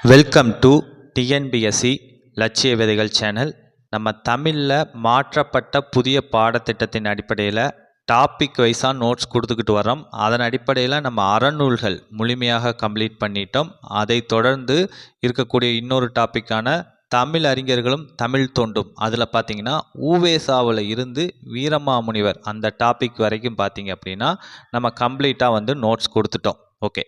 Welcome to TNPSC லட்சிய விதைகள் channel. நம்ம தமிழில் மாற்றப்பட்ட புதிய பாடத்திட்டத்தின் அடிப்படையில் டாபிக் வைஸாக நோட்ஸ் கொடுத்துக்கிட்டு வரோம். அதன் அடிப்படையில் நம்ம அறநூல்கள் முழுமையாக கம்ப்ளீட் பண்ணிட்டோம். அதை தொடர்ந்து இருக்கக்கூடிய இன்னொரு டாப்பிக்கான தமிழ் அறிஞர்களும் தமிழ் தொண்டும், அதில் பார்த்தீங்கன்னா ஊவேசாவில் இருந்து வீரமாமுனிவர் அந்த டாபிக் வரைக்கும் பார்த்தீங்க அப்படின்னா நம்ம கம்ப்ளீட்டாக நோட்ஸ் கொடுத்துட்டோம். ஓகே,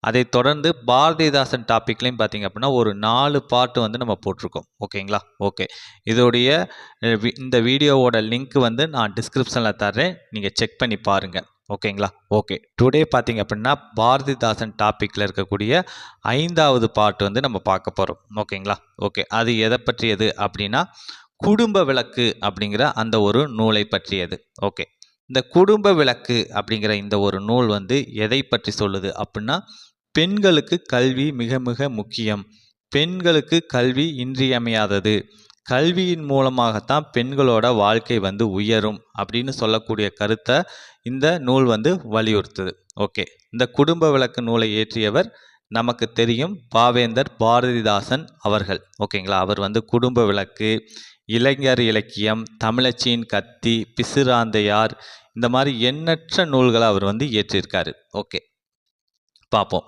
அதை தொடர்ந்து பாரதிதாசன் டாப்பிக்லையும் பார்த்தீங்க அப்படின்னா ஒரு 4 பார்ட் நம்ம போட்டிருக்கோம். ஓகேங்களா? ஓகே, இதோடைய இந்த வீடியோவோட லிங்க் நான் டிஸ்கிரிப்ஷனில் தர்றேன், நீங்கள் செக் பண்ணி பாருங்கள். ஓகேங்களா? ஓகே, டுடே பார்த்தீங்க அப்படின்னா பாரதிதாசன் டாப்பிக்கில் இருக்கக்கூடிய 5வது பார்ட் நம்ம பார்க்க போகிறோம். ஓகேங்களா? ஓகே, அது எதை பற்றியது அப்படின்னா குடும்ப விளக்கு அப்படிங்கிற அந்த ஒரு நூலை பற்றியது. ஓகே, இந்த குடும்ப விளக்கு அப்படிங்கிற இந்த ஒரு நூல் எதை பற்றி சொல்லுது அப்படின்னா பெண்களுக்கு கல்வி மிக மிக முக்கியம், பெண்களுக்கு கல்வி இன்றியமையாதது, கல்வியின் மூலமாகத்தான் பெண்களோட வாழ்க்கை உயரும் அப்படின்னு சொல்லக்கூடிய கருத்தை இந்த நூல் வலியுறுத்துது. ஓகே, இந்த குடும்ப விளக்கு நூலை இயற்றியவர் நமக்கு தெரியும் பாவேந்தர் பாரதிதாசன் அவர்கள். ஓகேங்களா? அவர் குடும்ப விளக்கு, இளைஞர் இலக்கியம், தமிழச்சியின் கத்தி, பிசிராந்தையார், இந்த மாதிரி எண்ணற்ற நூல்களை அவர் இயற்றியிருக்காரு. ஓகே, பார்ப்போம்.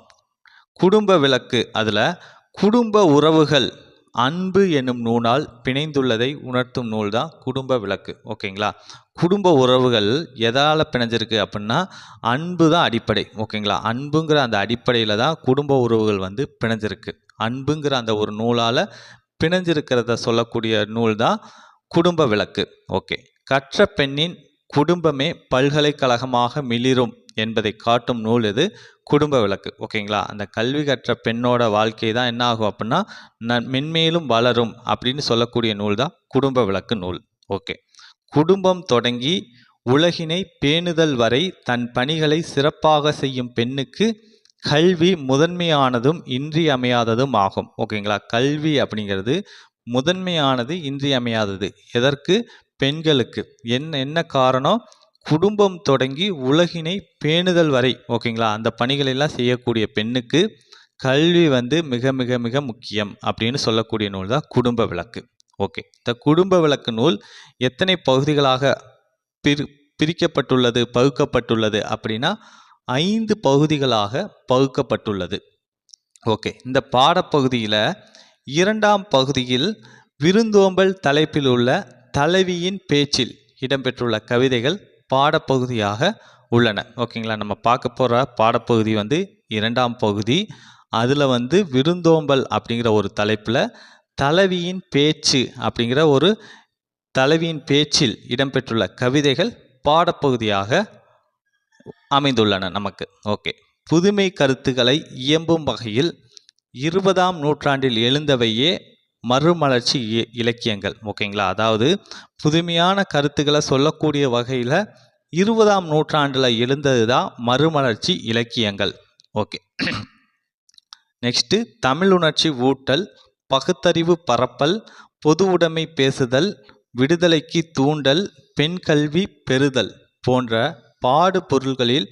குடும்ப விளக்கு, அதில் குடும்ப உறவுகள் அன்பு என்னும் நூலால் பிணைந்துள்ளதை உணர்த்தும் நூல் தான் குடும்ப விளக்கு. ஓகேங்களா? குடும்ப உறவுகள் எதால் பிணைஞ்சிருக்கு அப்படின்னா அன்பு தான் அடிப்படை. ஓகேங்களா? அன்புங்கிற அந்த அடிப்படையில் தான் குடும்ப உறவுகள் பிணைஞ்சிருக்கு. அன்புங்கிற அந்த ஒரு நூலால் பிணைஞ்சிருக்கிறத சொல்லக்கூடிய நூல் தான் குடும்ப விளக்கு. ஓகே, கற்ற பெண்ணின் குடும்பமே பல்கலைக்கழகமாக மிளிரும் என்பதை காட்டும் நூல் இது குடும்ப விளக்கு. ஓகேங்களா? அந்த கல்வி கற்ற பெண்ணோட வாழ்க்கை தான் என்ன ஆகும் அப்படின்னா மென்மேலும் வளரும் அப்படின்னு சொல்லக்கூடிய நூல் தான் குடும்ப விளக்கு நூல். ஓகே, குடும்பம் தொடங்கி உலகினை பேணுதல் வரை தன் பணிகளை சிறப்பாக செய்யும் பெண்ணுக்கு கல்வி முதன்மையானதும் இன்றியமையாததும் ஆகும். ஓகேங்களா? கல்வி அப்படிங்கிறது முதன்மையானது, இன்றியமையாதது. எதற்கு? பெண்களுக்கு. என்ன காரணம்? குடும்பம் தொடங்கி உலகினை பேணுதல் வரை, ஓகேங்களா, அந்த பணிகளெல்லாம் செய்யக்கூடிய பெண்ணுக்கு கல்வி மிக மிக மிக முக்கியம் அப்படின்னு சொல்லக்கூடிய நூல் தான் குடும்ப விளக்கு. ஓகே, இந்த குடும்ப விளக்கு நூல் எத்தனை பகுதிகளாக பிரிக்கப்பட்டுள்ளது, பகுக்கப்பட்டுள்ளது அப்படின்னா 5 பகுதிகளாக பகுக்கப்பட்டுள்ளது. ஓகே, இந்த பாடப்பகுதியில் 2ஆம் பகுதியில் விருந்தோம்பல் தலைப்பில் உள்ள தலைவியின் பேச்சில் இடம்பெற்றுள்ள கவிதைகள் பாடப்பகுதியாக உள்ளன. ஓகேங்களா? நம்ம பார்க்க போகிற பாடப்பகுதி 2ஆம் பகுதி. அதில் விருந்தோம்பல் அப்படிங்கிற ஒரு தலைப்பில் தலைவியின் பேச்சு அப்படிங்கிற ஒரு தலைவியின் பேச்சில் இடம்பெற்றுள்ள கவிதைகள் பாடப்பகுதியாக அமைந்துள்ளன நமக்கு. ஓகே, புதுமை கருத்துக்களை இயம்பும் வகையில் 20ஆம் நூற்றாண்டில் எழுந்தவையே மறுமலர்ச்சி இலக்கியங்கள். ஓகேங்களா? அதாவது புதுமையான கருத்துக்களை சொல்லக்கூடிய வகையில் 20ஆம் நூற்றாண்டில் எழுந்தது தான் மறுமலர்ச்சி இலக்கியங்கள். ஓகே, நெக்ஸ்ட்டு தமிழுணர்ச்சி ஊட்டல், பகுத்தறிவு பரப்பல், பொது உடைமை பேசுதல், விடுதலைக்கு தூண்டல், பெண் கல்வி பெறுதல் போன்ற பாடு பொருள்களில்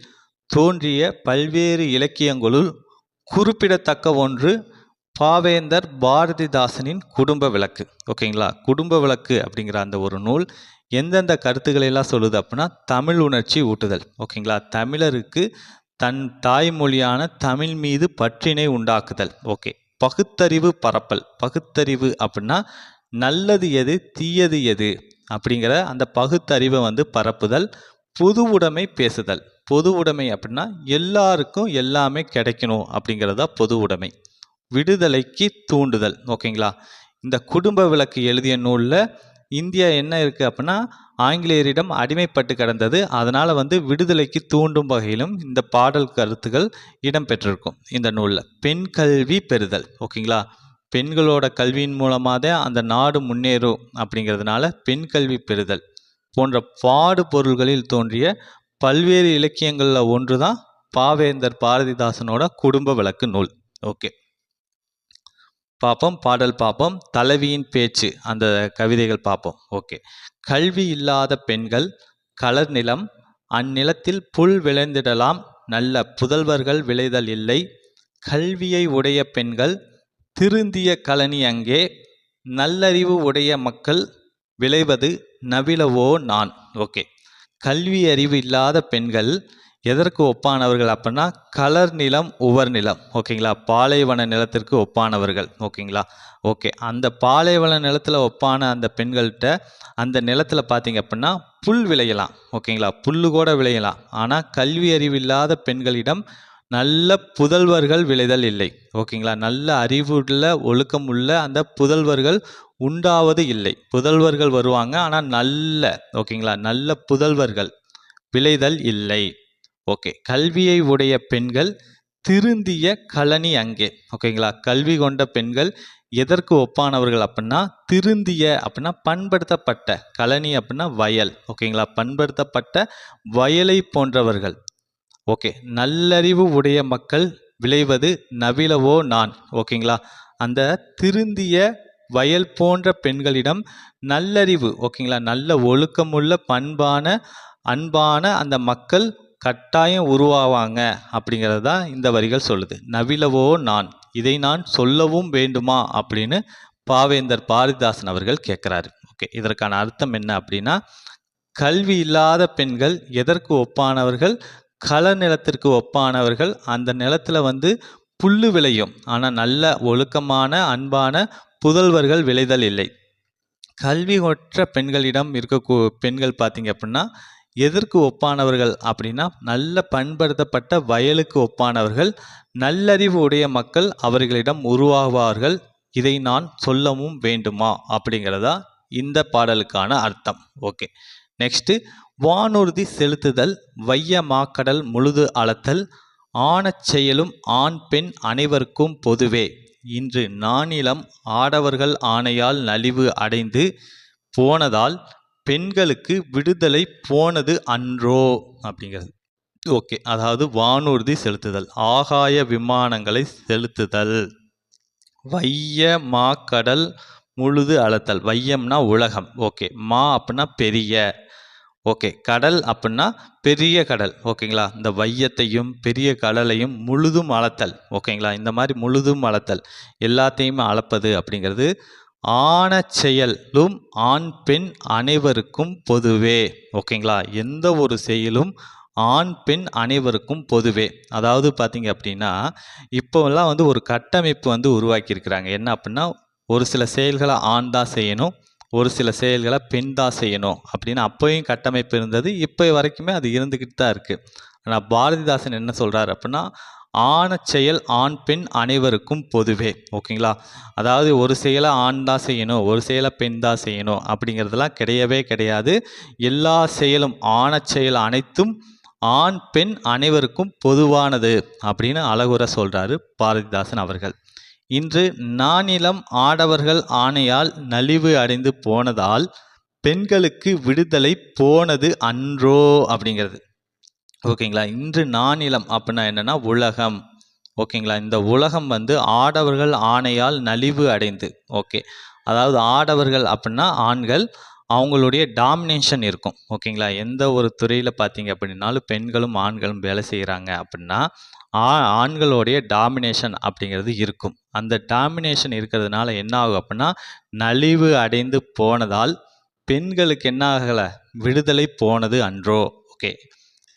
தோன்றிய பல்வேறு இலக்கியங்களுள் குறிப்பிடத்தக்க ஒன்று பாவேந்தர் பாரதிதாசனின் குடும்ப விளக்கு. ஓகேங்களா? குடும்ப விளக்கு அப்படிங்கிற அந்த ஒரு நூல் எந்தெந்த கருத்துக்களெல்லாம் சொல்லுது அப்படின்னா தமிழ் உணர்ச்சி ஊட்டுதல். ஓகேங்களா? தமிழருக்கு தன் தாய்மொழியான தமிழ் மீது பற்றினை உண்டாக்குதல். ஓகே, பகுத்தறிவு பரப்பல். பகுத்தறிவு அப்படின்னா நல்லது எது, தீயது எது அப்படிங்கிற அந்த பகுத்தறிவை பரப்புதல். பொது உடைமை பேசுதல். பொது உடைமை அப்படின்னா எல்லாருக்கும் எல்லாமே கிடைக்கணும் அப்படிங்கிறதா பொது உடைமை. விடுதலைக்கு தூண்டுதல். ஓகேங்களா? இந்த குடும்ப விளக்கு எழுதிய நூலில் இந்தியா என்ன இருக்குது அப்படின்னா ஆங்கிலேயரிடம் அடிமைப்பட்டு கிடந்தது. அதனால் விடுதலைக்கு தூண்டும் வகையிலும் இந்த பாடல் கருத்துக்கள் இடம்பெற்றிருக்கும் இந்த நூலில். பெண் கல்வி பெறுதல். ஓகேங்களா? பெண்களோட கல்வியின் மூலமாக தான் அந்த நாடு முன்னேறும் அப்படிங்கிறதுனால பெண் கல்வி பெறுதல் போன்ற பாடு பொருள்களில் தோன்றிய பல்வேறு இலக்கியங்களில் ஒன்று தான் பாவேந்தர் பாரதிதாசனோட குடும்ப விளக்கு நூல். ஓகே, பார்ப்போம், பாடல் பார்ப்போம். தலைவியின் பேச்சு அந்த கவிதைகள் பார்ப்போம். ஓகே, கல்வி இல்லாத பெண்கள் கலர் நிலம், அந்நிலத்தில் புல் விளைந்திடலாம், நல்ல புதல்வர்கள் விளைதல் இல்லை. கல்வியை உடைய பெண்கள் திருந்திய கழனி அங்கே, நல்லறிவு உடைய மக்கள் விளைவது நவிலவோ நான். ஓகே, கல்வி அறிவு இல்லாத பெண்கள் எதற்கு ஒப்பானவர்கள் அப்படின்னா கலர் நிலம் உவர் நிலம். ஓகேங்களா, பாலைவன நிலத்திற்கு ஒப்பானவர்கள். ஓகேங்களா, ஓகே, அந்த பாலைவன நிலத்தில் ஒப்பான அந்த பெண்கள்கிட்ட அந்த நிலத்தில் பார்த்தீங்க அப்படின்னா புல் விளையலாம். ஓகேங்களா, புல்லு கூட விளையலாம். ஆனால் கல்வி அறிவு இல்லாத பெண்களிடம் நல்ல புதல்வர்கள் விளைதல் இல்லை. ஓகேங்களா, நல்ல அறிவுள்ள ஒழுக்கம் உள்ள அந்த புதல்வர்கள் உண்டாவது இல்லை. புதல்வர்கள் வருவாங்க, ஆனால் ஓகேங்களா, நல்ல புதல்வர்கள் விளைதல் இல்லை. ஓகே, கல்வியை உடைய பெண்கள் திருந்திய கழனி அங்கே. ஓகேங்களா, கல்வி கொண்ட பெண்கள் எதற்கு ஒப்பானவர்கள் அப்படின்னா திருந்திய அப்படின்னா பண்படுத்தப்பட்ட, கழனி அப்படின்னா வயல். ஓகேங்களா, பண்படுத்தப்பட்ட வயலை போன்றவர்கள். ஓகே, நல்லறிவு உடைய மக்கள் விளைவது நவிலவோ நான். ஓகேங்களா, அந்த திருந்திய வயல் போன்ற பெண்களிடம் நல்லறிவு, ஓகேங்களா, நல்ல ஒழுக்கமுள்ள பண்பான அன்பான அந்த மக்கள் கட்டாயம் உருவாவாங்க அப்படிங்கிறது தான் இந்த வரிகள் சொல்லுது. நவிலவோ நான், இதை நான் சொல்லவும் வேண்டுமா அப்படின்னு பாவேந்தர் பாரதிதாசன் அவர்கள் கேட்குறாரு. ஓகே, இதற்கான அர்த்தம் என்ன அப்படின்னா கல்வி இல்லாத பெண்கள் எதற்கு ஒப்பானவர்கள், கள நிலத்திற்கு ஒப்பானவர்கள். அந்த நிலத்தில் புல்லு விளையும், ஆனால் நல்ல ஒழுக்கமான அன்பான புதல்வர்கள் விளைதல் இல்லை. கல்வி ஒற்ற பெண்களிடம் பெண்கள் பார்த்தீங்க அப்படின்னா எதற்கு ஒப்பானவர்கள் அப்படின்னா நல்ல பண்படுத்தப்பட்ட வயலுக்கு ஒப்பானவர்கள். நல்லறிவு உடைய மக்கள் அவர்களிடம் உருவாவார்கள். இதை நான் சொல்லவும் வேண்டுமா அப்படிங்கிறதா இந்த பாடலுக்கான அர்த்தம். ஓகே, நெக்ஸ்ட்டு, வானூர்தி செலுத்துதல் வைய மாக்கடல் முழுது அளத்தல் ஆணச் செயலும் ஆண் பெண் அனைவருக்கும் பொதுவே இன்று நானிலம் ஆடவர்கள் ஆணையால் நலிவு அடைந்து போனதால் பெண்களுக்கு விடுதலை போனது அன்றோ அப்படிங்கிறது. ஓகே, அதாவது வானூர்தி செலுத்துதல், ஆகாய விமானங்களை செலுத்துதல், வைய மாக்கடல் முழுது அளத்தல். வையம்னா உலகம். ஓகே, மா அப்படின்னா பெரிய. ஓகே, கடல் அப்படின்னா பெரிய கடல். ஓகேங்களா, இந்த வையத்தையும் பெரிய கடலையும் முழுதும் அளத்தல். ஓகேங்களா, இந்த மாதிரி முழுதும் அளத்தல், எல்லாத்தையுமே அளப்பது அப்படிங்கிறது ஆன செயலும் ஆண் பெண் அனைவருக்கும் பொதுவே. ஓகேங்களா, எந்த ஒரு செயலும் ஆண் பெண் அனைவருக்கும் பொதுவே. அதாவது பார்த்தீங்க அப்படின்னா இப்போல்லாம் ஒரு கட்டமைப்பு உருவாக்கியிருக்கிறாங்க. என்ன அப்படின்னா ஒரு சில செயல்களை ஆண் தான் செய்யணும், ஒரு சில செயல்களை பெண் தான் செய்யணும் அப்படின்னு அப்போயும் கட்டமைப்பு இருந்தது. இப்போ வரைக்குமே அது இருந்துக்கிட்டு தான் இருக்குது. ஆனால் பாரதிதாசன் என்ன சொல்கிறார் அப்படின்னா ஆண செயல் ஆண் பெண் அனைவருக்கும் பொதுவே. ஓகேங்களா, அதாவது ஒரு செயலை ஆண் தான் செய்யணும், ஒரு செயலை பெண் தான் செய்யணும் அப்படிங்கிறதுலாம் கிடையவே கிடையாது. எல்லா செயலும் ஆண செயல் அனைத்தும் ஆண் பெண் அனைவருக்கும் பொதுவானது அப்படின்னு அழகுற சொல்கிறாரு பாரதிதாசன் அவர்கள். இன்று நானிலம் ஆடவர்கள் ஆணையால் நலிவு அடைந்து போனதால் பெண்களுக்கு விடுதலை போனது அன்றோ அப்படிங்கிறது. ஓகேங்களா, இன்று நானிலம் அப்படின்னா என்னன்னா உலகம். ஓகேங்களா, இந்த உலகம் ஆடவர்கள் ஆணையால் நலிவு அடைந்து. ஓகே, அதாவது ஆடவர்கள் அப்படின்னா ஆண்கள், அவங்களுடைய டாமினேஷன் இருக்கும். ஓகேங்களா, எந்த ஒரு துறையில் பார்த்தீங்க அப்படின்னாலும் பெண்களும் ஆண்களும் வேலை செய்கிறாங்க அப்படின்னா ஆண்களுடைய டாமினேஷன் அப்படிங்கிறது இருக்கும். அந்த டாமினேஷன் இருக்கிறதுனால என்ன ஆகும் அப்படின்னா நலிவு அடைந்து போனதால் பெண்களுக்கு என்ன ஆகலை, விடுதலை போனது அன்றோ. ஓகே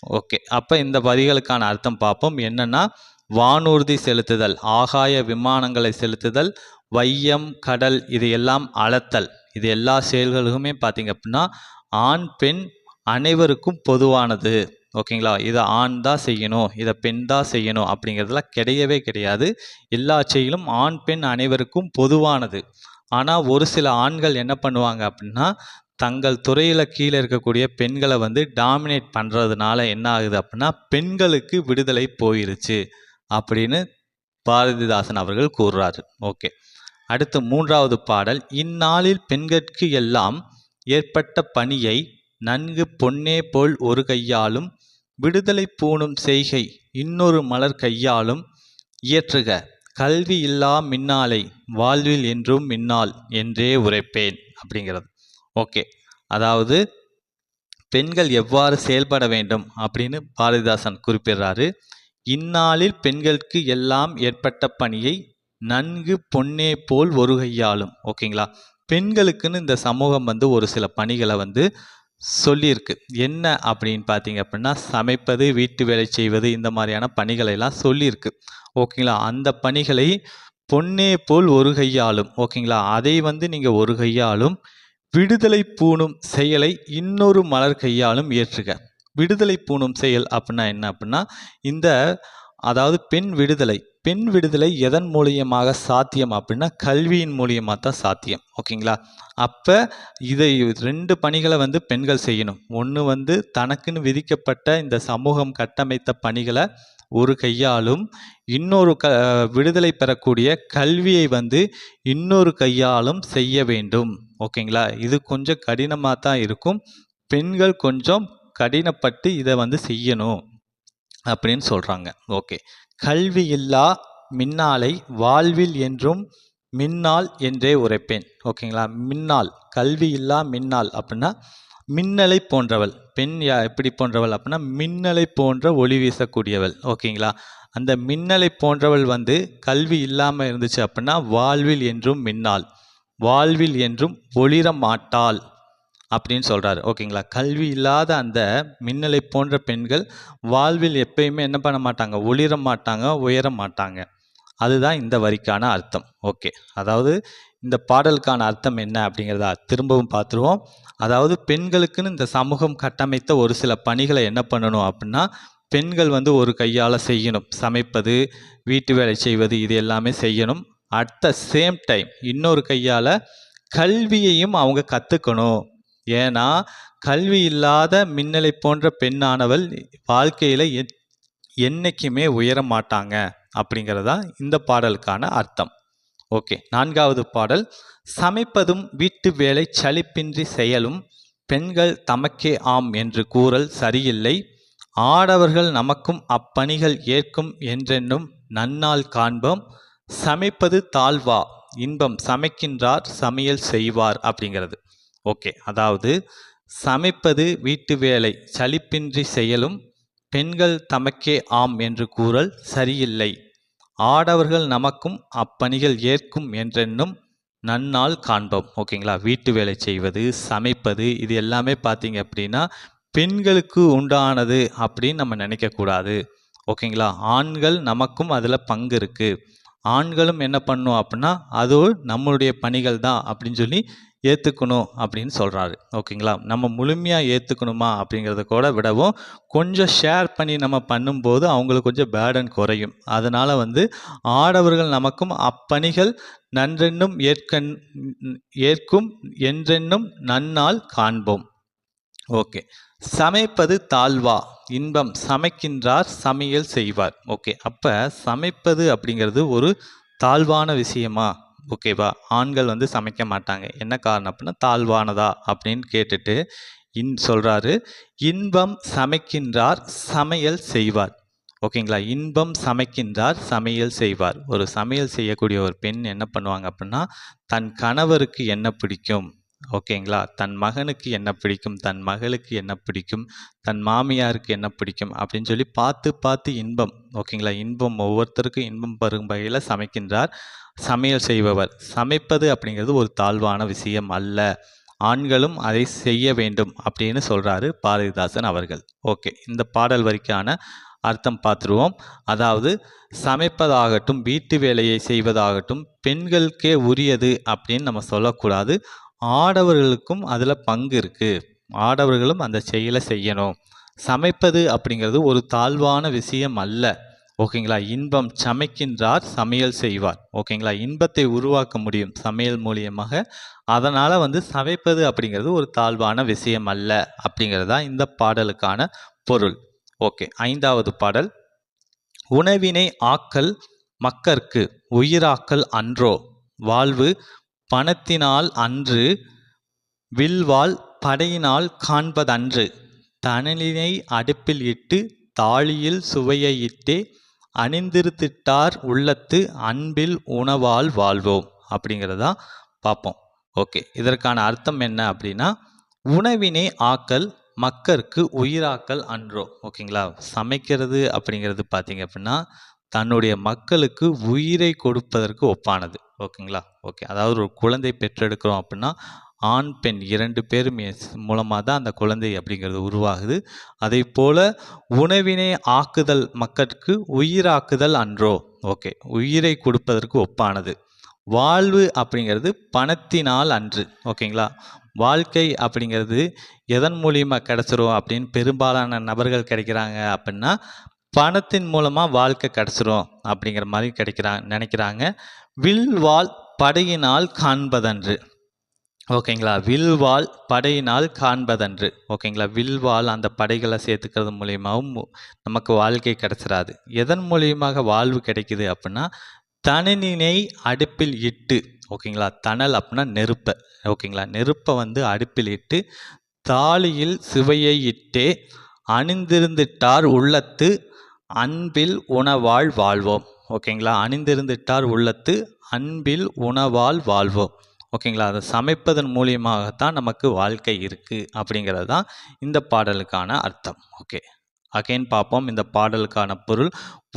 ஓகே அப்போ இந்த வரிகளுக்கான அர்த்தம் பார்ப்போம். என்னன்னா வானூர்தி செலுத்துதல், ஆகாய விமானங்களை செலுத்துதல், வையம் கடல் இது எல்லாம் அளத்தல், இது எல்லா செயல்களுமே பார்த்தீங்க அப்படின்னா ஆண் பெண் அனைவருக்கும் பொதுவானது. ஓகேங்களா, இதை ஆண் தான் செய்யணும், இதை பெண் தான் செய்யணும் அப்படிங்கிறதுலாம் கிடையவே கிடையாது. எல்லா செயலும் ஆண் பெண் அனைவருக்கும் பொதுவானது. ஆனால் ஒரு சில ஆண்கள் என்ன பண்ணுவாங்க அப்படின்னா தங்கள் துறையில் கீழே இருக்கக்கூடிய பெண்களை டாமினேட் பண்ணுறதுனால என்ன ஆகுது அப்படின்னா பெண்களுக்கு விடுதலை போயிருச்சு அப்படின்னு பாரதிதாசன் அவர்கள் கூறுறாரு. ஓகே, அடுத்து 3வது பாடல். இந்நாளில் பெண்கட்கு எல்லாம் ஏற்பட்ட பணியை நன்கு பொன்னே போல் ஒரு கையாலும் விடுதலை பூணும் செய்கை இன்னொரு மலர் கையாலும் இயற்றுக கல்வி இல்லா மின்னாலை வாழ்வில் என்றும் மின்னால் என்றே உரைப்பேன் அப்படிங்கிறது. ஓகே, அதாவது பெண்கள் எவ்வாறு செயல்பட வேண்டும் அப்படின்னு பாரதிதாசன் குறிப்பிடுறாரு. இந்நாளில் பெண்களுக்கு எல்லாம் ஏற்பட்ட பணியை நன்கு பொன்னே போல் ஒரு கையாளும். ஓகேங்களா, பெண்களுக்குன்னு இந்த சமூகம் வந்து ஒரு சில பணிகளை வந்து சொல்லியிருக்கு. என்ன அப்படின்னு பார்த்தீங்க அப்படின்னா, சமைப்பது, வீட்டு வேலை செய்வது, இந்த மாதிரியான பணிகளை எல்லாம் சொல்லியிருக்கு. ஓகேங்களா, அந்த பணிகளை பொன்னே போல் ஒரு கையாளும். ஓகேங்களா, அதை வந்து நீங்கள் ஒரு கையாலும் விடுதலை பூணும் செயலை இன்னொரு மலர் கையாலும் ஏற்றுக. விடுதலை பூணும் செயல் அப்படின்னா என்ன அப்படின்னா, இந்த அதாவது பெண் விடுதலை எதன் மூலியமாக சாத்தியம் அப்படின்னா கல்வியின் மூலியமாக தான் சாத்தியம். ஓகேங்களா, அப்போ இதை 2 பணிகளை வந்து பெண்கள் செய்யணும். ஒன்று வந்து தனக்குன்னு விதிக்கப்பட்ட இந்த சமூகம் கட்டமைத்த பணிகளை ஒரு கையாலும், இன்னொரு விடுதலை பெறக்கூடிய கல்வியை வந்து இன்னொரு கையாலும் செய்ய வேண்டும். ஓகேங்களா, இது கொஞ்சம் கடினமாக தான் இருக்கும். பெண்கள் கொஞ்சம் கடினப்பட்டு இதை வந்து செய்யணும் அப்படின்னு சொல்கிறாங்க. ஓகே, கல்வி இல்லா மின்னாலை வாழ்வில் என்றும் மின்னாள் என்றே உரைப்பேன். ஓகேங்களா, மின்னாள், கல்வி இல்லா மின்னாள் அப்படின்னா மின்னலை போன்றவள். பெண் எப்படி போன்றவள் அப்படின்னா மின்னலை போன்ற ஒளி வீசக்கூடியவள். ஓகேங்களா, அந்த மின்னலை போன்றவள் வந்து கல்வி இல்லாமல் இருந்துச்சு அப்படின்னா வாழ்வில் என்றும் மின்னாள், வாழ்வில் என்றும் ஒளிர மாட்டாள் அப்படின்னு சொல்கிறாரு. ஓகேங்களா, கல்வி இல்லாத அந்த மின்னலை போன்ற பெண்கள் வாழ்வில் எப்பயுமே என்ன பண்ண மாட்டாங்க, ஒளிர மாட்டாங்க, உயர மாட்டாங்க. அதுதான் இந்த வரிக்கான அர்த்தம். ஓகே, அதாவது இந்த பாடலுக்கான அர்த்தம் என்ன அப்படிங்கிறத திரும்பவும் பார்த்துருவோம். அதாவது பெண்களுக்குன்னு இந்த சமூகம் கட்டமைத்த ஒரு சில பணிகளை என்ன பண்ணணும் அப்படின்னா பெண்கள் வந்து ஒரு கையால் செய்யணும். சமைப்பது, வீட்டு வேலை செய்வது, இது எல்லாமே செய்யணும். அட் த சேம் டைம் இன்னொரு கையால் கல்வியையும் அவங்க கற்றுக்கணும். ஏன்னா கல்வி இல்லாத மின்னலை போன்ற பெண்ணானவள் வாழ்க்கையில் என்னைக்குமே உயர மாட்டாங்க அப்படிங்கிறதா இந்த பாடலுக்கான அர்த்தம். ஓகே, 4வது பாடல். சமைப்பதும் வீட்டு வேலை சலிப்பின்றி செயலும் பெண்கள் தமக்கே ஆம் என்று கூறல் சரியில்லை. ஆடவர்கள் நமக்கும் அப்பணிகள் ஏற்கும் என்றென்னும் நன்னாள் காண்போம். சமைப்பது தாழ்வா இன்பம் சமைக்கின்றார் சமையல் செய்வார் அப்படிங்கிறது. ஓகே, அதாவது சமைப்பது வீட்டு வேலை சலிப்பின்றி செயலும் பெண்கள் தமக்கே ஆம் என்று கூறல் சரியில்லை. ஆடவர்கள் நமக்கும் அப்பணிகள் ஏற்கும் என்றென்னும் நன்னாள் காண்போம். ஓகேங்களா, வீட்டு வேலை செய்வது, சமைப்பது, இது எல்லாமே பார்த்தீங்க அப்படின்னா பெண்களுக்கு உண்டானது அப்படின்னு நம்ம நினைக்கக்கூடாது. ஓகேங்களா, ஆண்கள் நமக்கும் அதில் பங்கு இருக்குது. ஆண்களும் என்ன பண்ணும் அப்படின்னா அது நம்மளுடைய பணிகள் தான் அப்படின்னு சொல்லி ஏற்றுக்கணும் அப்படின்னு சொல்கிறாரு. ஓகேங்களா, நம்ம முழுமையாக ஏற்றுக்கணுமா அப்படிங்கிறத கூட விடவும் கொஞ்சம் ஷேர் பண்ணி நம்ம பண்ணும்போது அவங்களுக்கு கொஞ்சம் பேர்டன் குறையும். அதனால் வந்து ஆடவர்கள் நமக்கும் அப்பணிகள் நன்றென்னும் ஏற்கும் என்றென்னும் நன்னாள் காண்போம். ஓகே, சமைப்பது தாழ்வா இன்பம் சமைக்கின்றார் சமையல் செய்வார். ஓகே, அப்போ சமைப்பது அப்படிங்கிறது ஒரு தாழ்வான விஷயமா? ஓகேவா, ஆண்கள் வந்து சமைக்க மாட்டாங்க. என்ன காரணம் அப்படின்னா தாழ்வானதா அப்படின்னு கேட்டுட்டு சொல்கிறாரு. இன்பம் சமைக்கின்றார் சமையல் செய்வார். ஓகேங்களா, இன்பம் சமைக்கின்றார் சமையல் செய்வார். ஒரு சமையல் செய்யக்கூடிய ஒரு பெண் என்ன பண்ணுவாங்க அப்படின்னா தன் கணவருக்கு என்ன பிடிக்கும், ஓகேங்களா, தன் மகனுக்கு என்ன பிடிக்கும், தன் மகளுக்கு என்ன பிடிக்கும், தன் மாமியாருக்கு என்ன பிடிக்கும் அப்படின்னு சொல்லி பார்த்து பார்த்து இன்பம். ஓகேங்களா, இன்பம் ஒவ்வொருத்தருக்கும் இன்பம் பெறும் வகையில் சமைக்கின்றார் சமையல் செய்பவர். சமைப்பது அப்படிங்கிறது ஒரு தாழ்வான விஷயம் அல்ல, ஆண்களும் அதை செய்ய வேண்டும் அப்படின்னு சொல்கிறாரு பாரதிதாசன் அவர்கள். ஓகே, இந்த பாடல் வரிக்கான அர்த்தம் பார்த்துருவோம். அதாவது சமைப்பதாகட்டும் வீட்டு வேலையை செய்வதாகட்டும் பெண்களுக்கே உரியது அப்படின்னு நம்ம சொல்லக்கூடாது. ஆடவர்களுக்கும் அதில் பங்கு இருக்குது. ஆடவர்களும் அந்த செயலை செய்யணும். சமைப்பது அப்படிங்கிறது ஒரு தாழ்வான விஷயம் அல்ல. ஓகேங்களா, இன்பம் சமைக்கின்றார் சமையல் செய்வார். ஓகேங்களா, இன்பத்தை உருவாக்க முடியும் சமையல் மூலியமாக. அதனால் வந்து சமைப்பது அப்படிங்கிறது ஒரு தாழ்வான விஷயம் அல்ல அப்படிங்கிறது தான் இந்த பாடலுக்கான பொருள். ஓகே, 5வது பாடல். உணவினை ஆக்கல் மக்கற்கு உயிராக்கல் அன்றோ வாழ்வு பணத்தினால் அன்று வில்வாள் படையினால் காண்பதன்று தணலினை அடுப்பில் இட்டு தாழியில் சுவையை இட்டே அணிந்திருத்திட்டார் உள்ளத்து அன்பில் உணவால் வாழ்வோம் அப்படிங்கிறதா பார்ப்போம். ஓகே, இதற்கான அர்த்தம் என்ன அப்படின்னா உணவினை ஆக்கல் மக்களுக்கு உயிராக்கல் அன்றோ. ஓகேங்களா, சமைக்கிறது அப்படிங்கிறது பார்த்தீங்க அப்படின்னா தன்னுடைய மக்களுக்கு உயிரை கொடுப்பதற்கு ஒப்பானது. ஓகேங்களா? ஓகே. அதாவது ஒரு குழந்தை பெற்றெடுக்கிறோம் அப்படின்னா ஆண் பெண் 2 பேரும் மூலமாக தான் அந்த குழந்தை அப்படிங்கிறது உருவாகுது. அதே போல் உணவினை ஆக்குதல் மக்களுக்கு உயிராக்குதல் அன்றோ. ஓகே. உயிரை கொடுப்பதற்கு ஒப்பானது. வாழ்வு அப்படிங்கிறது பணத்தினால் அன்று. ஓகேங்களா? வாழ்க்கை அப்படிங்கிறது எதன் மூலியமாக கிடச்சிரும் அப்படின்னு பெரும்பாலான நபர்கள் கிடைக்கிறாங்க அப்படின்னா பணத்தின் மூலமாக வாழ்க்கை கிடச்சிரும் அப்படிங்கிற மாதிரி நினைக்கிறாங்க. வில்வாள் படையினால் காண்பதன்று. ஓகேங்களா? வில்வாள் படையினால் காண்பதன்று. ஓகேங்களா? வில்வாள் அந்த படைகளை சேர்த்துக்கிறது மூலியமாகவும் நமக்கு வாழ்க்கை கிடச்சிடாது. எதன் மூலியமாக வாழ்வு கிடைக்குது அப்படின்னா தணலினை அடுப்பில் இட்டு. ஓகேங்களா? தணல் அப்படின்னா நெருப்பை. ஓகேங்களா? நெருப்பை அடுப்பில் இட்டு தாலியில் சுவையை இட்டே அணிந்திருந்திட்டார் உள்ளத்து அன்பில் உணவாள் வாழ்வோம். ஓகேங்களா? அணிந்திருந்திட்டார் உள்ளத்து அன்பில் உணவாள் வாழ்வோம். ஓகேங்களா? அதை சமைப்பதன் மூலியமாகத்தான் நமக்கு வாழ்க்கை இருக்குது அப்படிங்கிறது தான் இந்த பாடலுக்கான அர்த்தம். ஓகே. அகைன் பார்ப்போம் இந்த பாடலுக்கான பொருள்.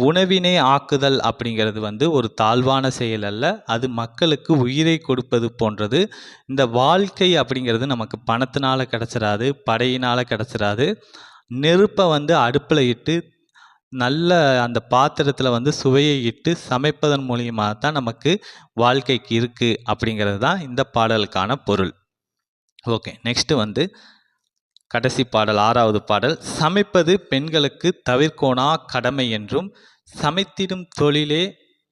உணவினை ஆக்குதல் அப்படிங்கிறது ஒரு தாழ்வான செயல் அல்ல, அது மக்களுக்கு உயிரை கொடுப்பது போன்றது. இந்த வாழ்க்கை அப்படிங்கிறது நமக்கு பணத்தினால கிடச்சிடாது, படையினால் கிடச்சிடாது. நெருப்பை அடுப்பில் இட்டு நல்ல அந்த பாத்திரத்தில் சுவையை இட்டு சமைப்பதன் மூலியமாக தான் நமக்கு வாழ்க்கைக்கு இருக்குது அப்படிங்கிறது தான் இந்த பாடலுக்கான பொருள். ஓகே. நெக்ஸ்ட்டு கடைசி பாடல் 6வது பாடல். சமைப்பது பெண்களுக்கு தவிர்க்கோனா கடமை என்றும் சமைத்திடும் தொழிலே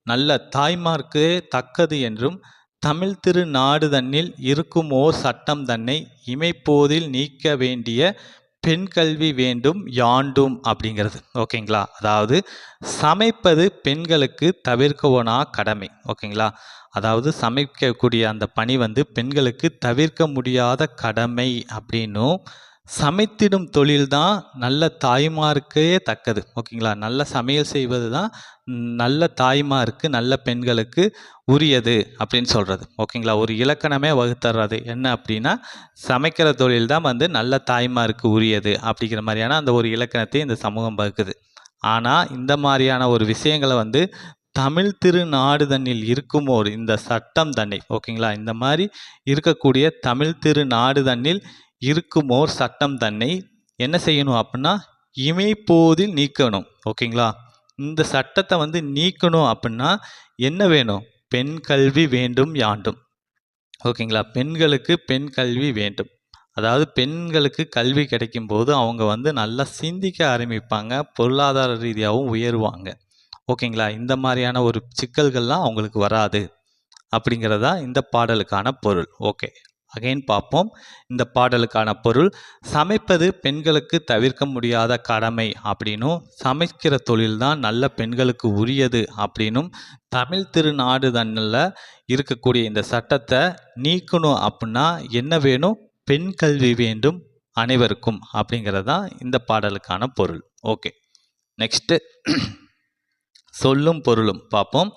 நல்ல தாய்மார்க்கு தக்கது என்றும் தமிழ் திரு நாடு தன்னில் இருக்குமோர் சட்டம் தன்னை இமைப்போதில் நீக்க வேண்டிய பெண் கல்வி வேண்டும் யாண்டும் அப்படிங்கிறது. ஓகேங்களா? அதாவது சமைப்பது பெண்களுக்கு தவிர்க்கவோனா கடமை. ஓகேங்களா? அதாவது சமைக்கக்கூடிய அந்த பணி பெண்களுக்கு தவிர்க்க முடியாத கடமை அப்படின்னும் சமைத்திடும் தொழில் தான் நல்ல தாய்மார்க்கே தக்கது. ஓகேங்களா? நல்ல சமையல் செய்வது தான் நல்ல தாய்மாருக்கு நல்ல பெண்களுக்கு உரியது அப்படின்னு சொல்கிறது. ஓகேங்களா? ஒரு இலக்கணமே வகுத்தர்றது என்ன அப்படின்னா சமைக்கிற தொழில் தான் நல்ல தாய்மாருக்கு உரியது அப்படிங்கிற மாதிரியான அந்த ஒரு இலக்கணத்தை இந்த சமூகம் வகுக்குது. ஆனால் இந்த மாதிரியான ஒரு விஷயங்களை தமிழ் திரு நாடு தன்னில் இருக்குமோர் இந்த சட்டம் தன்னை. ஓகேங்களா? இந்த மாதிரி இருக்கக்கூடிய தமிழ் திரு நாடு தன்னில் இருக்குமோர் சட்டம் தன்னை என்ன செய்யணும் அப்படின்னா இமைப்போதில் நீக்கணும். ஓகேங்களா? இந்த சட்டத்தை நீக்கணும் அப்படின்னா என்ன வேணும்? பெண் கல்வி வேண்டும் யாண்டும். ஓகேங்களா? பெண்களுக்கு பெண் கல்வி வேண்டும். அதாவது பெண்களுக்கு கல்வி கிடைக்கும் போது அவங்க நல்லா சிந்திக்க ஆரம்பிப்பாங்க, பொருளாதார ரீதியாகவும் உயருவாங்க. ஓகேங்களா? இந்த மாதிரியான ஒரு சிக்கல்கள்லாம் அவங்களுக்கு வராது அப்படிங்கிறதா இந்த பாடலுக்கான பொருள். ஓகே. அகைன் பார்ப்போம் இந்த பாடலுக்கான பொருள். சமைப்பது பெண்களுக்கு தவிர்க்க முடியாத கடமை அப்படின்னும் சமைக்கிற தொழில் தான் நல்ல பெண்களுக்கு உரியது அப்படின்னும் தமிழ் திருநாடு தன்னில் இருக்கக்கூடிய இந்த சட்டத்தை நீக்கணும் அப்படின்னா என்ன வேணும்? பெண் கல்வி வேண்டும் அனைவருக்கும் அப்படிங்கிறது தான் இந்த பாடலுக்கான பொருள். ஓகே. நெக்ஸ்ட்டு சொல்லும் பொருளும் பார்ப்போம்.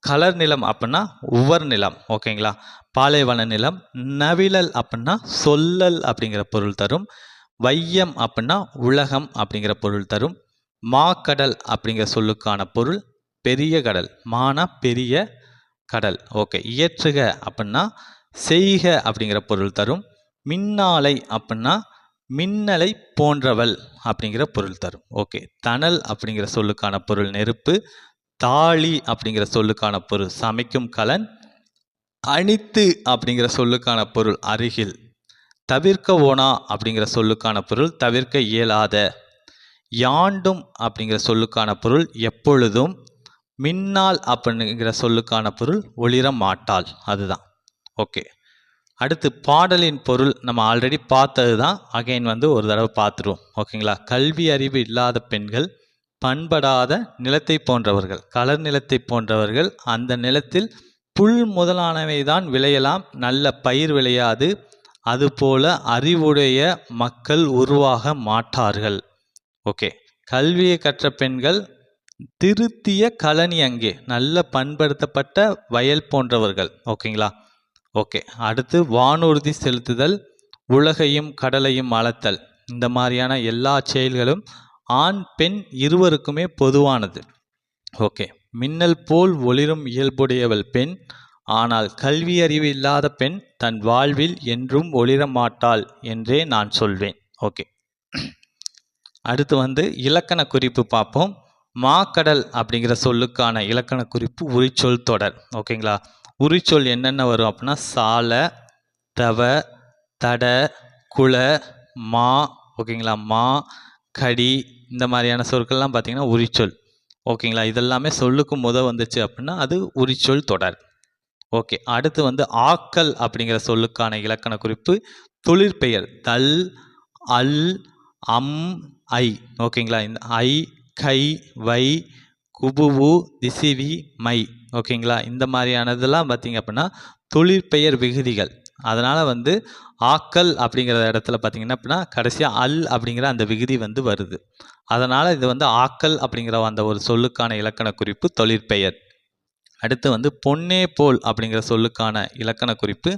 கலர் நிலம் அப்படின்னா உவர் நிலம். ஓகேங்களா? பாலைவன நிலம். நவிழல் அப்படின்னா சொல்லல் அப்படிங்கிற பொருள் தரும். வையம் அப்படின்னா உலகம் அப்படிங்கிற பொருள் தரும். மாக்கடல் அப்படிங்கிற சொல்லுக்கான பொருள் பெரிய கடல். மானா பெரிய கடல். ஓகே. இயற்றுக அப்படின்னா செய்க அப்படிங்கிற பொருள் தரும். மின்னாலை அப்படின்னா மின்னலை போன்றவள் அப்படிங்கிற பொருள் தரும். ஓகே. தணல் அப்படிங்கிற சொல்லுக்கான பொருள் நெருப்பு. தாளி அப்படிங்கிற சொல்லுக்கான பொருள் சமைக்கும் கலன். அணித்து அப்படிங்கிற சொல்லுக்கான பொருள் அருகில். தவிர்க்க ஓனா அப்படிங்கிற சொல்லுக்கான பொருள் தவிர்க்க இயலாத. யாண்டும் அப்படிங்கிற சொல்லுக்கான பொருள் எப்பொழுதும். மின்னாள் அப்படிங்கிற சொல்லுக்கான பொருள் ஒளிர மாட்டாள். அதுதான். ஓகே. அடுத்து பாடலின் பொருள் நம்ம ஆல்ரெடி பார்த்தது தான். அகைன் ஒரு தடவை பார்த்துருவோம். ஓகேங்களா? கல்வி அறிவு இல்லாத பெண்கள் பண்படாத நிலத்தை போன்றவர்கள், கலர் நிலத்தை போன்றவர்கள். அந்த நிலத்தில் புல் முதலானவை தான் விளையலாம், நல்ல பயிர் விளையாது. அதுபோல அறிவுடைய மக்கள் உருவாக மாட்டார்கள். ஓகே. கல்வியை கற்ற பெண்கள் திருத்திய கழனி அங்கே, நல்ல பண்படுத்தப்பட்ட வயல் போன்றவர்கள். ஓகேங்களா? ஓகே. அடுத்து வானூர்தி செலுத்துதல், உலகையும் கடலையும் அளத்தல். இந்த மாதிரியான எல்லா செயல்களும் ஆண் பெண் இருவருக்குமே பொதுவானது. ஓகே. மின்னல் போல் ஒளிரும் இயல்புடையவள் பெண். ஆனால் கல்வி அறிவு இல்லாத பெண் தன் வாழ்வில் என்றும் ஒளிர மாட்டாள் என்றே நான் சொல்வேன். ஓகே, அடுத்து இலக்கண குறிப்பு பார்ப்போம். மாக்கடல் அப்படிங்கிற சொல்லுக்கான இலக்கண குறிப்பு உரிச்சொல் தொடர். ஓகேங்களா, உரிச்சொல் என்னென்ன வரும் அப்படின்னா சால, தவ, தட, குல, மா. ஓகேங்களா, மா, கடி, இந்த மாதிரியான சொற்கள்லாம் பார்த்தீங்கன்னா உரிச்சொல். ஓகேங்களா, இதெல்லாமே சொல்லுக்கு வந்துச்சு அப்படின்னா அது உரிச்சொல் தொடர். ஓகே, அடுத்து ஆக்கல் அப்படிங்கிற சொல்லுக்கான இலக்கண குறிப்பு தொழிற்பெயர் தல், அல், அம், ஐ. ஓகேங்களா, இந்த ஐ, கை, வை, குபுவு, திசிவி, மை. ஓகேங்களா, இந்த மாதிரியானதெல்லாம் பார்த்தீங்க அப்படின்னா தொழிற்பெயர் விகுதிகள். அதனால் ஆக்கல் அப்படிங்கிற இடத்துல பார்த்தீங்கன்னா அப்படின்னா கடைசியாக அல் அப்படிங்கிற அந்த விகுதி வருது. அதனால் இது ஆக்கல் அப்படிங்கிற அந்த ஒரு சொல்லுக்கான இலக்கண குறிப்பு தொழிற்பெயர். அடுத்து பொன்னே போல் அப்படிங்கிற சொல்லுக்கான இலக்கண குறிப்பு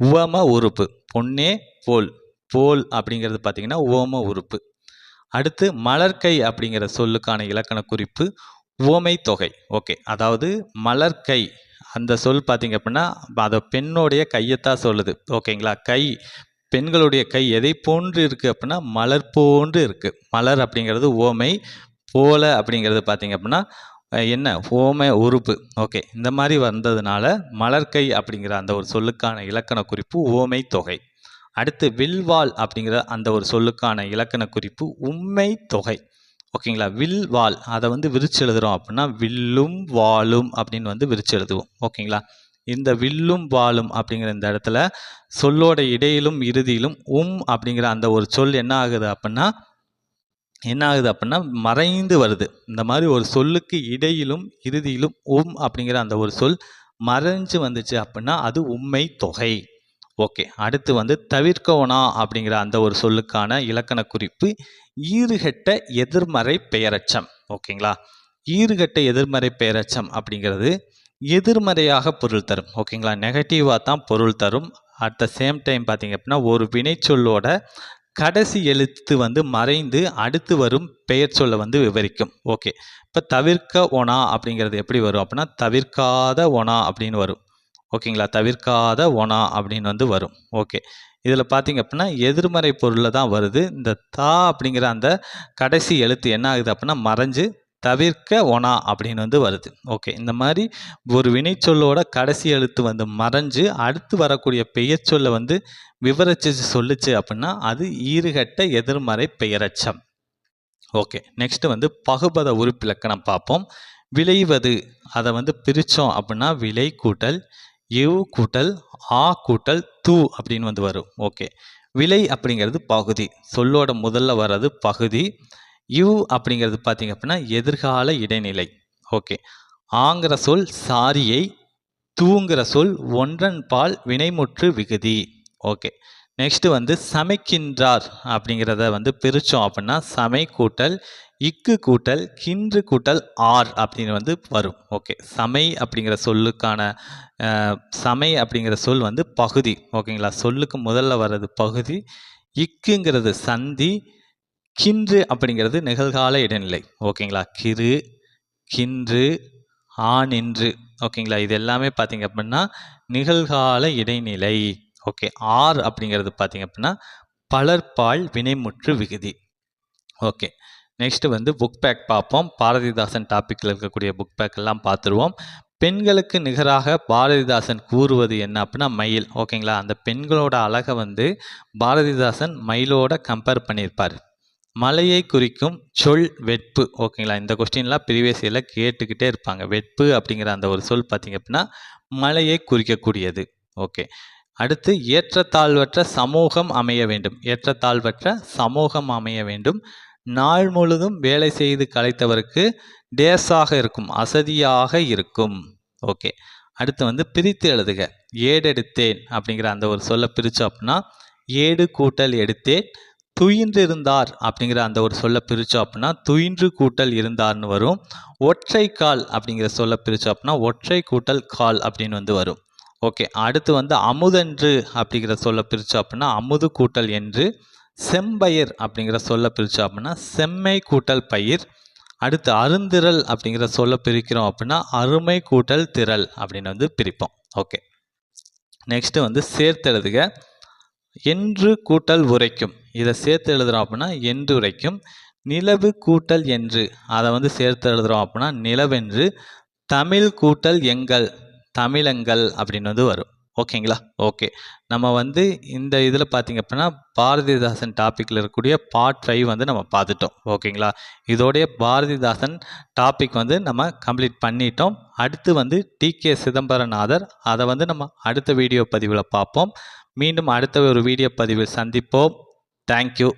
உவம உறுப்பு. பொன்னே போல், போல் அப்படிங்கிறது பார்த்தீங்கன்னா உவம உறுப்பு. அடுத்து மலர்கை அப்படிங்கிற சொல்லுக்கான இலக்கண குறிப்பு உவமை தொகை. ஓகே, அதாவது மலர்கை அந்த சொல் பார்த்தீங்க அப்படின்னா அதை பெண்ணோடைய கையைத்தான் சொல்லுது. ஓகேங்களா, கை, பெண்களுடைய கை எதை போன்று இருக்குது அப்படின்னா மலர் போன்று இருக்குது. மலர் அப்படிங்கிறது ஓமை, போல அப்படிங்கிறது பார்த்தீங்க அப்படின்னா என்ன ஓமை உறுப்பு. ஓகே, இந்த மாதிரி வந்ததுனால மலர்கை அப்படிங்கிற அந்த ஒரு சொல்லுக்கான இலக்கண குறிப்பு ஓமை தொகை. அடுத்து வில்வாள் அப்படிங்கிற அந்த ஒரு சொல்லுக்கான இலக்கண குறிப்பு உண்மை தொகை. ஓகேங்களா, வில் வாள் அதை விரிச்சு எழுதுகிறோம் அப்படின்னா வில்லும் வாளும் அப்படின்னு விரிச்சு எழுதுவோம். ஓகேங்களா, இந்த வில்லும் வாளும் அப்படிங்கிற இந்த இடத்துல சொல்லோட இடையிலும் இறுதியிலும் அப்படிங்கிற அந்த ஒரு சொல் என்ன ஆகுது அப்படின்னா மறைந்து வருது. இந்த மாதிரி ஒரு சொல்லுக்கு இடையிலும் இறுதியிலும் அப்படிங்கிற அந்த ஒரு சொல் மறைஞ்சு வந்துச்சு அப்படின்னா அது உண்மை தொகை. ஓகே, அடுத்து தவிர்க்கவனா அப்படிங்கிற அந்த ஒரு சொல்லுக்கான இலக்கண குறிப்பு ஈறுகெட்ட எதிர்மறை பெயரச்சம். ஓகேங்களா, ஈறுகெட்ட எதிர்மறை பெயரச்சம் அப்படிங்கிறது எதிர்மறையாக பொருள் தரும். ஓகேங்களா, நெகட்டிவாக தான் பொருள் தரும். அட் த சேம் டைம் பார்த்தீங்க அப்படின்னா ஒரு வினைச்சொல்லோட கடைசி எழுத்து மறைந்து அடுத்து வரும் பெயர் சொல்ல விவரிக்கும். ஓகே, இப்போ தவிர்க்க ஒனா அப்படிங்கிறது எப்படி வரும் அப்படின்னா தவிர்க்காத ஒனா அப்படின்னு வரும். ஓகேங்களா, தவிர்க்காத ஒனா அப்படின்னு வரும். ஓகே, இதில் பார்த்தீங்க அப்படின்னா எதிர்மறை பொருளில் தான் வருது. இந்த தா அப்படிங்கிற அந்த கடைசி எழுத்து என்ன ஆகுது அப்படின்னா மறைஞ்சு தவிர்க்க ஒனா அப்படின்னு வருது. ஓகே, இந்த மாதிரி ஒரு வினைச்சொல்லோட கடைசி எழுத்து மறைஞ்சு அடுத்து வரக்கூடிய பெயர் சொல்ல விவரிச்சு சொல்லுச்சு அப்படின்னா அது ஈறுகட்ட எதிர்மறை பெயரச்சம். ஓகே, நெக்ஸ்ட் பகுபத உறுப்பிலக்கணம் பார்ப்போம். விளைவது அதை பிரித்தோம் அப்படின்னா விளை கூட்டல் இவ் கூட்டல் ஆ கூட்டல் தூ அப்படின்னு வரும். ஓகே, விளை அப்படிங்கிறது பகுதி, சொல்லோட முதல்ல வர்றது பகுதி. இவ் அப்படிங்கிறது பார்த்தீங்க அப்படின்னா எதிர்கால இடைநிலை. ஓகே, ஆங்கிற சொல் சாரியை, தூங்கிற சொல் ஒன்றன் பால் வினைமுற்று விகுதி. ஓகே, நெக்ஸ்ட் சமைக்கின்றார் அப்படிங்கிறத பிரித்தோம் அப்படின்னா சமை கூட்டல் இக்கு கூட்டல் கின்று கூட்டல் ஆர் அப்படின்னு வரும். ஓகே, சமை அப்படிங்கிற சொல்லுக்கான சமை அப்படிங்கிற சொல் பகுதி. ஓகேங்களா, சொல்லுக்கு முதல்ல வர்றது பகுதி, இக்குங்கிறது சந்தி, கின்று அப்படிங்கிறது நிகழ்கால இடைநிலை. ஓகேங்களா, கிரு, கின்று, ஆனின்று. ஓகேங்களா, இது எல்லாமே பார்த்தீங்க அப்படின்னா நிகழ்கால இடைநிலை. ஓகே, ஆர் அப்படிங்கிறது பார்த்தீங்க அப்படின்னா பலர்பால் வினைமுற்று விகுதி. ஓகே, நெக்ஸ்ட் புக் பேக் பார்ப்போம். பாரதிதாசன் டாப்பிக்கில் இருக்கக்கூடிய புக் பேக் எல்லாம் பார்த்துருவோம். பெண்களுக்கு நிகராக பாரதிதாசன் கூறுவது என்ன அப்படின்னா மயில். ஓகேங்களா, அந்த பெண்களோட அழகை பாரதிதாசன் மயிலோட கம்பேர் பண்ணியிருப்பார். மலையை குறிக்கும் சொல் வெட்பு. ஓகேங்களா, இந்த கொஸ்டின்லாம் ப்ரீவியஸ் இயரில் கேட்டுக்கிட்டே இருப்பாங்க. வெட்பு அப்படிங்கிற அந்த ஒரு சொல் பார்த்தீங்க அப்படின்னா மலையை குறிக்கக்கூடியது. ஓகே, அடுத்து ஏற்றத்தாழ்வற்ற சமூகம் அமைய வேண்டும். ஏற்றத்தாழ்வற்ற சமூகம் அமைய வேண்டும். நாள் முழுதும் வேலை செய்து களைத்தவருக்கு டேஸாக இருக்கும், அசதியாக இருக்கும். ஓகே, அடுத்து பிரித்து எழுதுக. ஏடெடுத்தேன் அப்படிங்கிற அந்த ஒரு சொல்ல பிரித்தோம் அப்படின்னா ஏடு கூட்டல் எடுத்தேன். துயின்று இருந்தார் அப்படிங்கிற அந்த ஒரு சொல்ல பிரித்தோம் அப்படின்னா துயின்று கூட்டல் இருந்தார்னு வரும். ஒற்றை கால் அப்படிங்கிற சொல்ல பிரித்தோம் அப்படின்னா ஒற்றை கூட்டல் கால் அப்படின்னு வரும். ஓகே, அடுத்து அமுதன்று அப்படிங்கிற சொல்ல பிரித்தோம் அப்படின்னா அமுது கூட்டல் என்று. செம்பயிர் அப்படிங்கிற சொல்ல பிரித்தோம் அப்படின்னா செம்மை கூட்டல் பயிர். அடுத்து அருந்திரல் அப்படிங்கிற சொல்ல பிரிக்கிறோம் அப்படின்னா அருமை கூட்டல் திரள் அப்படின்னு வந்து பிரிப்போம். ஓகே, நெக்ஸ்ட்டு வந்து சேர்த்து எழுதுக. என்று கூட்டல் உரைக்கும், இதை சேர்த்து எழுதுகிறோம் அப்படின்னா என்று உரைக்கும். நிலவு கூட்டல் என்று, அதை வந்து சேர்த்து எழுதுகிறோம் அப்படின்னா நிலவென்று. தமிழ் கூட்டல் எங்கள், தமிழங்கள் அப்படின்னு வந்து வரும். ஓகேங்களா? ஓகே, நம்ம வந்து இந்த இதில் பார்த்திங்க அப்படின்னா பாரதிதாசன் டாப்பிக்கில் இருக்கக்கூடிய பார்ட் 5 வந்து நம்ம பார்த்துட்டோம். ஓகேங்களா? இதோடைய பாரதிதாசன் டாபிக் வந்து நம்ம கம்ப்ளீட் பண்ணிட்டோம். அடுத்து வந்து டி.கே. சிதம்பரநாதர், அதை வந்து நம்ம அடுத்த வீடியோ பதிவில் பார்ப்போம். மீண்டும் அடுத்த ஒரு வீடியோ பதிவில் சந்திப்போம். தேங்க்யூ.